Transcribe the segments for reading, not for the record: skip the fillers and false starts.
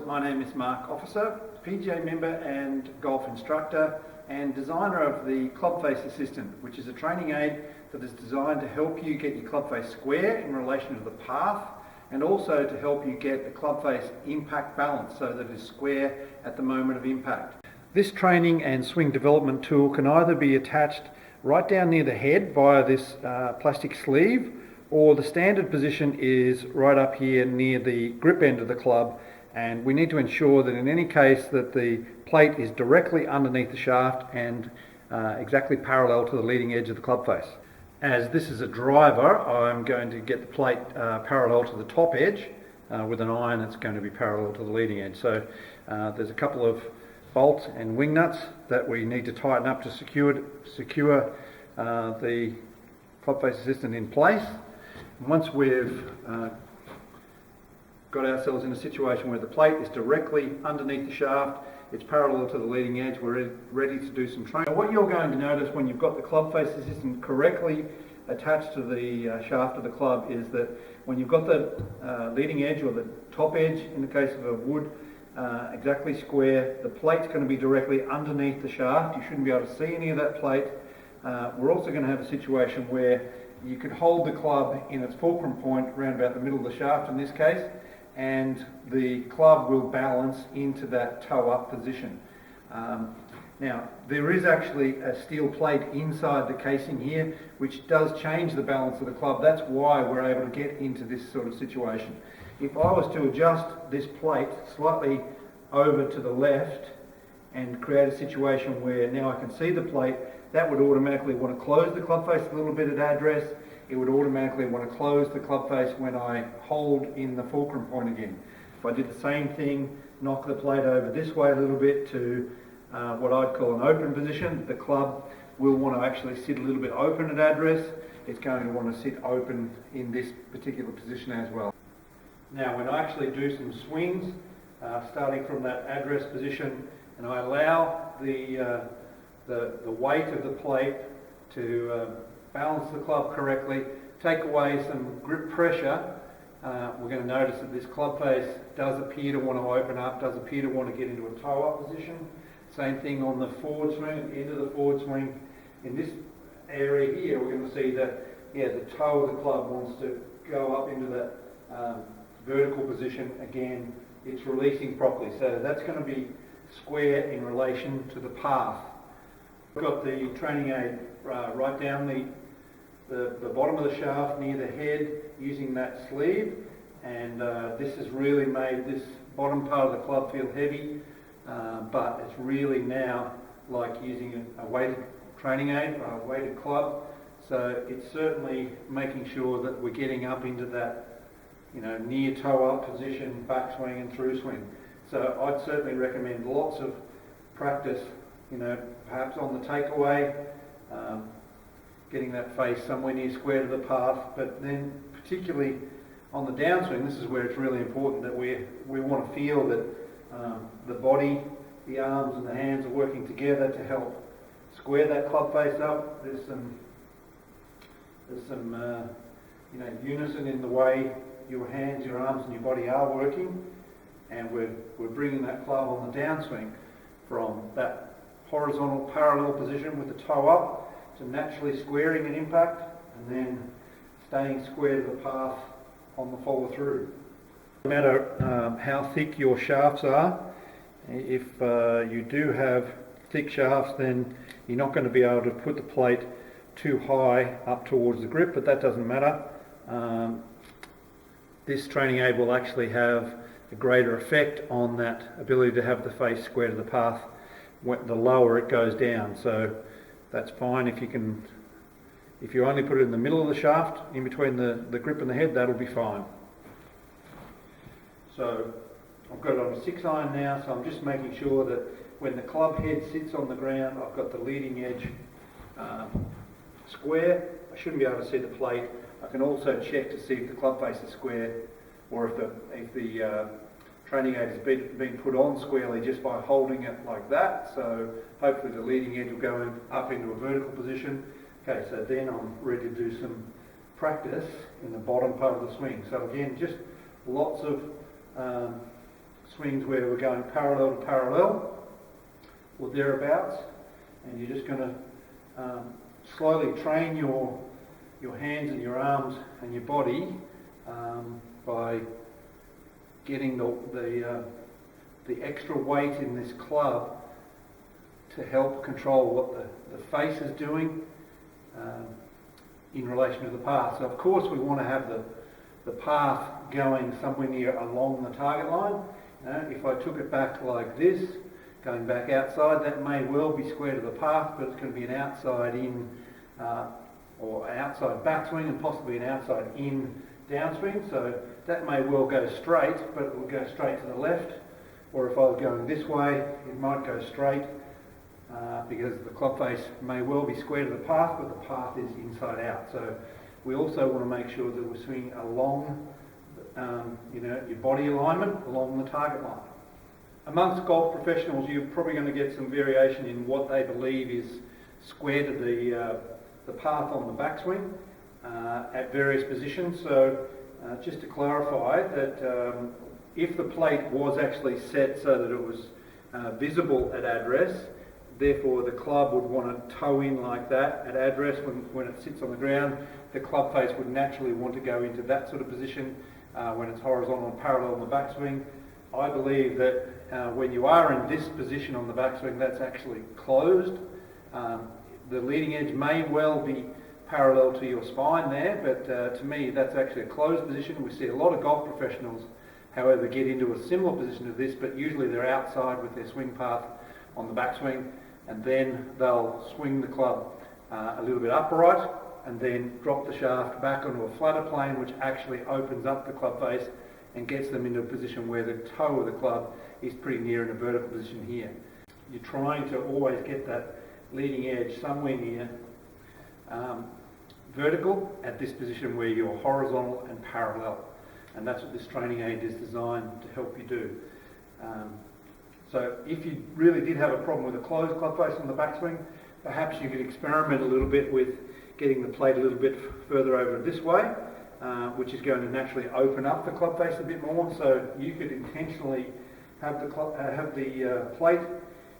my name is Mark Officer, PGA member and golf instructor and designer of the Clubface Assistant, which is a training aid that is designed to help you get your club face square in relation to the path and also to help you get the club face impact balance so that it is square at the moment of impact. This training and swing development tool can either be attached right down near the head via this plastic sleeve, or the standard position is right up here near the grip end of the club, and we need to ensure that in any case that the plate is directly underneath the shaft and exactly parallel to the leading edge of the club face. As this is a driver, I'm going to get the plate parallel to the top edge. With an iron it's going to be parallel to the leading edge. So there's a couple of bolts and wing nuts that we need to tighten up to secure the Clubface Assistant in place. And once we've got ourselves in a situation where the plate is directly underneath the shaft, it's parallel to the leading edge, we're ready to do some training. Now, what you're going to notice when you've got the Clubface Assistant correctly attached to the shaft of the club is that when you've got the leading edge or the top edge, in the case of a wood, exactly square, the plate's going to be directly underneath the shaft. You shouldn't be able to see any of that plate. We're also going to have a situation where you could hold the club in its fulcrum point around about the middle of the shaft in this case, and the club will balance into that toe up position. Now, there is actually a steel plate inside the casing here which does change the balance of the club. That's why we're able to get into this sort of situation. If I was to adjust this plate slightly over to the left and create a situation where now I can see the plate, that would automatically want to close the club face a little bit at address. It would automatically want to close the club face when I hold in the fulcrum point again. If I did the same thing, knock the plate over this way a little bit to what I'd call an open position, the club will want to actually sit a little bit open at address. It's going to want to sit open in this particular position as well. Now, when I actually do some swings, starting from that address position, and I allow the weight of the plate to balance the club correctly, take away some grip pressure, we're going to notice that this club face does appear to want to open up, does appear to want to get into a toe-up position. Same thing on the forward swing, end of the forward swing. In this area here, we're going to see that, the toe of the club wants to go up into that vertical position. Again, it's releasing properly. So that's going to be square in relation to the path. We've got the training aid right down the bottom of the shaft near the head using that sleeve, and this has really made this bottom part of the club feel heavy, but it's really now like using a weighted training aid or a weighted club. So it's certainly making sure that we're getting up into that near toe up position, backswing and through swing. So I'd certainly recommend lots of practice, perhaps on the takeaway, getting that face somewhere near square to the path, but then particularly on the downswing, this is where it's really important that we want to feel that the body, the arms and the hands are working together to help square that club face up. There's some unison in the way your hands, your arms and your body are working, and we're bringing that club on the downswing from that horizontal parallel position with the toe up to naturally squaring an impact and then staying square to the path on the follow through. No matter how thick your shafts are, if you do have thick shafts, then you're not going to be able to put the plate too high up towards the grip, but that doesn't matter. This training aid will actually have a greater effect on that ability to have the face square to the path the lower it goes down. So that's fine if you only put it in the middle of the shaft, in between the grip and the head, that'll be fine. So I've got it on a 6-iron now, so I'm just making sure that when the club head sits on the ground, I've got the leading edge square. I shouldn't be able to see the plate. I can also check to see if the club face is square, or if the training aid has been put on squarely just by holding it like that. So hopefully the leading edge will go up into a vertical position. Okay, so then I'm ready to do some practice in the bottom part of the swing. So again, just lots of swings where we're going parallel to parallel or thereabouts, and you're just going to slowly train your hands and your arms and your body by getting the extra weight in this club to help control what the face is doing in relation to the path. So of course we want to have the path going somewhere near along the target line. If I took it back like this, going back outside, that may well be square to the path, but it's going to be an outside in or an outside backswing and possibly an outside in downswing. So that may well go straight, but it will go straight to the left. Or if I was going this way, it might go straight because the club face may well be square to the path, but the path is inside out. So we also want to make sure that we're swinging along, your body alignment along the target line. Amongst golf professionals, you're probably going to get some variation in what they believe is square to the path on the backswing at various positions. So just to clarify that if the plate was actually set so that it was visible at address, therefore the club would want to toe in like that at address when it sits on the ground. The club face would naturally want to go into that sort of position when it's horizontal and parallel on the backswing. I believe that when you are in this position on the backswing, that's actually closed. The leading edge may well be parallel to your spine there, but to me that's actually a closed position. We see a lot of golf professionals, however, get into a similar position to this, but usually they're outside with their swing path on the backswing, and then they'll swing the club a little bit upright and then drop the shaft back onto a flatter plane, which actually opens up the club face and gets them into a position where the toe of the club is pretty near in a vertical position here. You're trying to always get that leading edge somewhere near vertical at this position where you're horizontal and parallel, and that's what this training aid is designed to help you do. So if you really did have a problem with a closed club face on the backswing, perhaps you could experiment a little bit with getting the plate a little bit further over this way, which is going to naturally open up the club face a bit more. So you could intentionally have the plate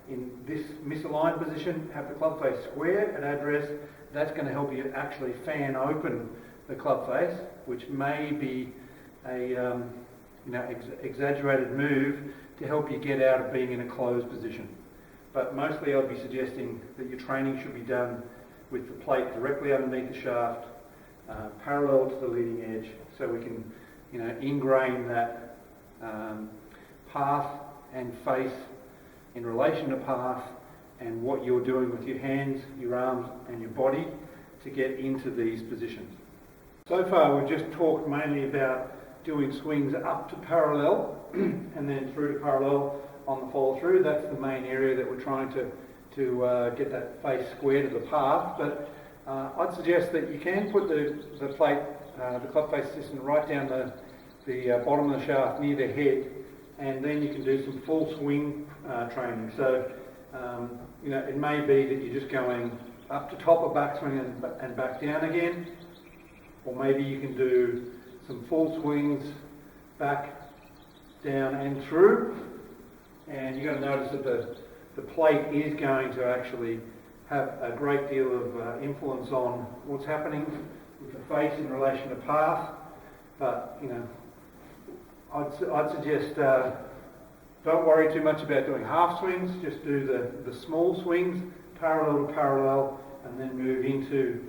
in this misaligned position, have the club face square at address. That's going to help you actually fan open the club face, which may be a exaggerated move to help you get out of being in a closed position. But mostly I'd be suggesting that your training should be done with the plate directly underneath the shaft, parallel to the leading edge, so we can ingrain that path and face in relation to path and what you're doing with your hands, your arms and your body to get into these positions. So far we've just talked mainly about doing swings up to parallel and then through to parallel on the follow through. That's the main area that we're trying to get that face square to the path. But I'd suggest that you can put the plate, the Clubface Assistant, right down the bottom of the shaft near the head, and then you can do some full swing training. So it may be that you're just going up to top of backswing and back down again, or maybe you can do some full swings back, down and through, and you're going to notice that the plate is going to actually have a great deal of influence on what's happening with the face in relation to path. But I'd suggest don't worry too much about doing half swings. Just do the small swings, parallel to parallel, and then move into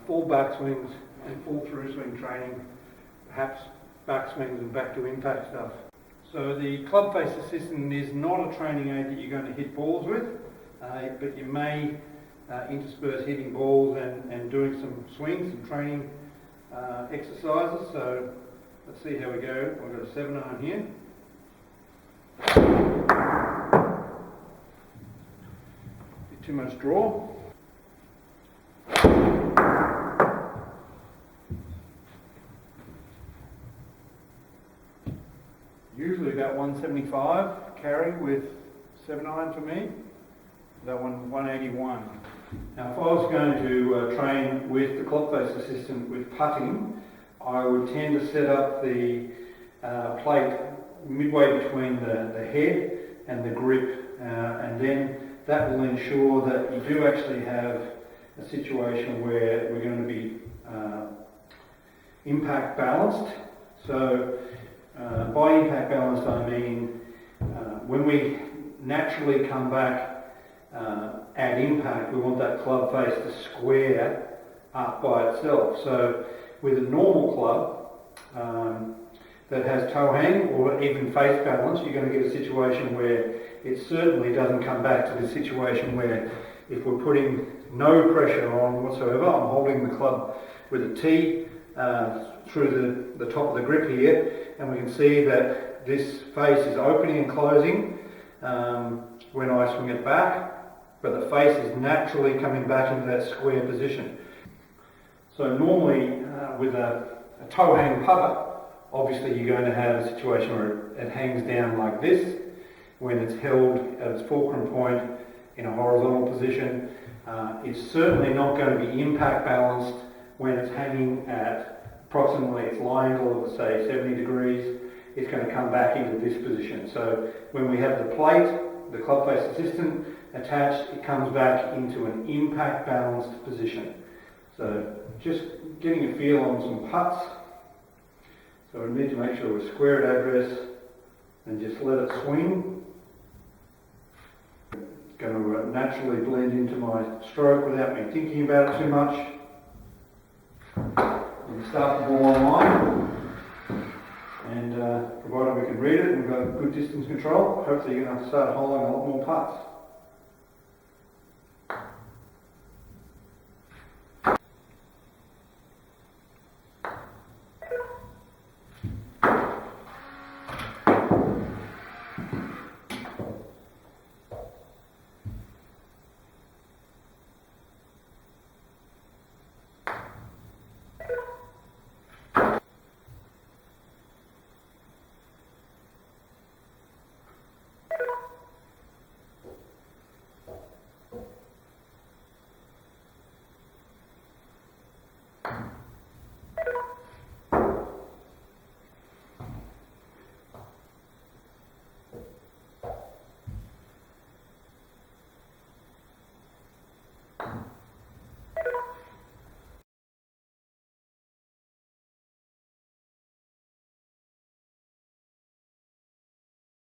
full back swings and full through swing training, perhaps back swings and back to impact stuff. So the Clubface Assistant is not a training aid that you're going to hit balls with, but you may intersperse hitting balls and doing some swings, some training exercises. So let's see how we go. I've got a 7-iron here. Bit too much draw. Usually about 175 carry with 7-iron for me. That one 181. Now if I was going to train with the Clubface Assistant with putting, I would tend to set up the plate midway between the head and the grip, and then that will ensure that you do actually have a situation where we're going to be impact balanced. So by impact balanced I mean when we naturally come back at impact, we want that club face to square up by itself. So with a normal club that has toe hang or even face balance, you're going to get a situation where it certainly doesn't come back to the situation where if we're putting no pressure on whatsoever, I'm holding the club with a T through the top of the grip here, and we can see that this face is opening and closing when I swing it back, but the face is naturally coming back into that square position. So normally with a toe hang putter, obviously you're going to have a situation where it hangs down like this when it's held at its fulcrum point in a horizontal position. It's certainly not going to be impact balanced when it's hanging at approximately its lie angle of, say, 70 degrees. It's going to come back into this position. So when we have the plate, the Clubface Assistant attached, it comes back into an impact balanced position. So just getting a feel on some putts. So we need to make sure we're square at address and just let it swing. It's going to naturally blend into my stroke without me thinking about it too much. We start the ball on line, and provided we can read it and we've got good distance control, hopefully you're going to start holding a lot more putts.